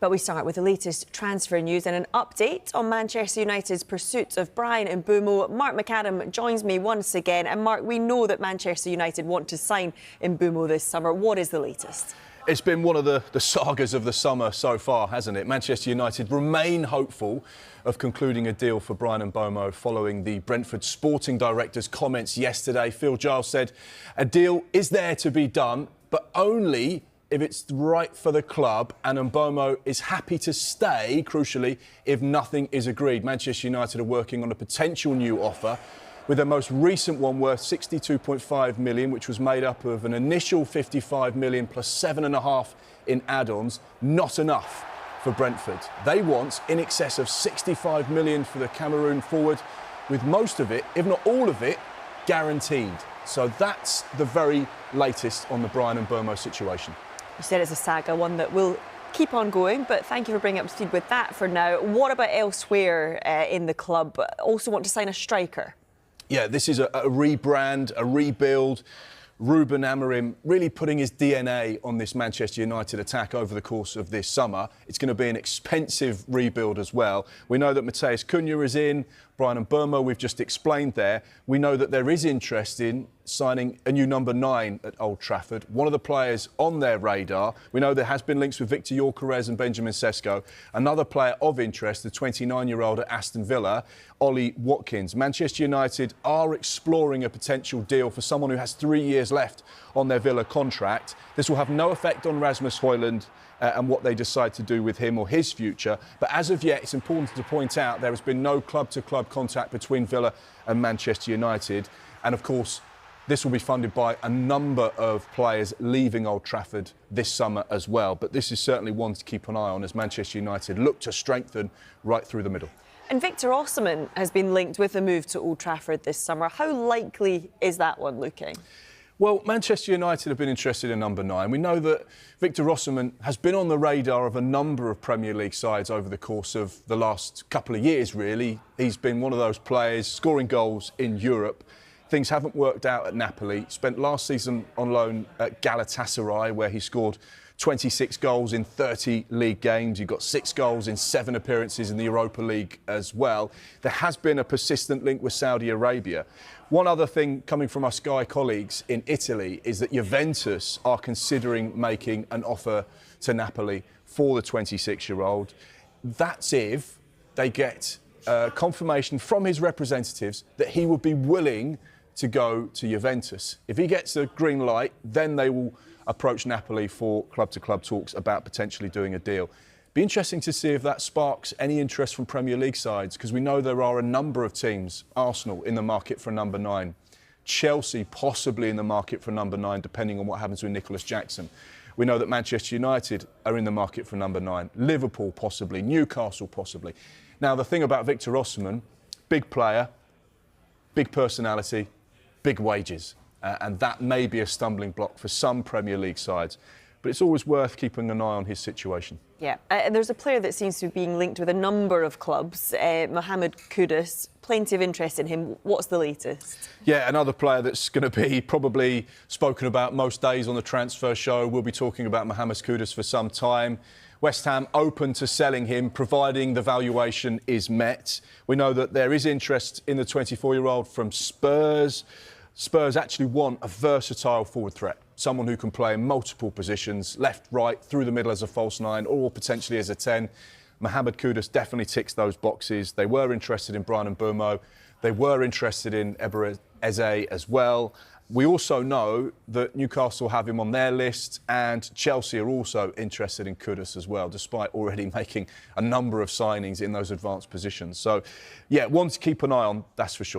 But we start with the latest transfer news and an update on Manchester United's pursuit of Bryan Mbeumo. Mark McAdam joins me once again. And Mark, we know that Manchester United want to sign Mbeumo this summer. What is the latest? It's been one of the sagas of the summer so far, hasn't it? Manchester United remain hopeful of concluding a deal for Bryan Mbeumo following the Brentford sporting director's comments yesterday. Phil Giles said a deal is there to be done, but only if it's right for the club, and Mbeumo is happy to stay, crucially, if nothing is agreed. Manchester United are working on a potential new offer, with their most recent one worth £62.5 million, which was made up of an initial £55 million plus £7.5 in add-ons. Not enough for Brentford. They want in excess of £65 million for the Cameroon forward, with most of it, if not all of it, guaranteed. So that's the very latest on the Bryan Mbeumo situation. You said it's a saga, one that will keep on going, but thank you for bringing up to speed with that for now. What about elsewhere in the club? Also want to sign a striker? Yeah, this is a rebrand, a rebuild. Ruben Amorim really putting his DNA on this Manchester United attack over the course of this summer. It's going to be an expensive rebuild as well. We know that Matheus Cunha is in, Bryan Mbeumo, we've just explained there. We know that there is interest in signing a new number 9 at Old Trafford. One of the players on their radar, we know there has been links with Victor Gyokores and Benjamin Sesko. Another player of interest, the 29-year-old at Aston Villa, Ollie Watkins. Manchester United are exploring a potential deal for someone who has 3 years left on their Villa contract. This will have no effect on Rasmus Højlund and what they decide to do with him or his future. But as of yet, it's important to point out there has been no club-to-club contact between Villa and Manchester United. And of course, this will be funded by a number of players leaving Old Trafford this summer as well. But this is certainly one to keep an eye on as Manchester United look to strengthen right through the middle. And Victor Osimhen has been linked with a move to Old Trafford this summer. How likely is that one looking? Well, Manchester United have been interested in number 9. We know that Victor Osimhen has been on the radar of a number of Premier League sides over the course of the last couple of years, really. He's been one of those players scoring goals in Europe. Things haven't worked out at Napoli. Spent last season on loan at Galatasaray, where he scored 26 goals in 30 league games. He got 6 goals in 7 appearances in the Europa League as well. There has been a persistent link with Saudi Arabia. One other thing coming from our Sky colleagues in Italy is that Juventus are considering making an offer to Napoli for the 26-year-old. That's if they get confirmation from his representatives that he would be willing to go to Juventus. If he gets a green light, then they will approach Napoli for club-to-club talks about potentially doing a deal. Be interesting to see if that sparks any interest from Premier League sides, because we know there are a number of teams, Arsenal in the market for number 9, Chelsea possibly in the market for number 9, depending on what happens with Nicholas Jackson. We know that Manchester United are in the market for number 9, Liverpool possibly, Newcastle possibly. Now, the thing about Victor Osimhen, big player, big personality, big wages. And that may be a stumbling block for some Premier League sides. But it's always worth keeping an eye on his situation. Yeah, and there's a player that seems to be being linked with a number of clubs, Mohamed Kudus. Plenty of interest in him. What's the latest? Yeah, another player that's going to be probably spoken about most days on the transfer show. We'll be talking about Mohamed Kudus for some time. West Ham open to selling him, providing the valuation is met. We know that there is interest in the 24-year-old from Spurs. Spurs actually want a versatile forward threat, someone who can play in multiple positions, left, right, through the middle as a false 9, or potentially as a 10. Mohamed Kudus definitely ticks those boxes. They were interested in Bryan Mbeumo. They were interested in Eber Eze as well. We also know that Newcastle have him on their list, and Chelsea are also interested in Kudus as well, despite already making a number of signings in those advanced positions. So, yeah, one to keep an eye on, that's for sure.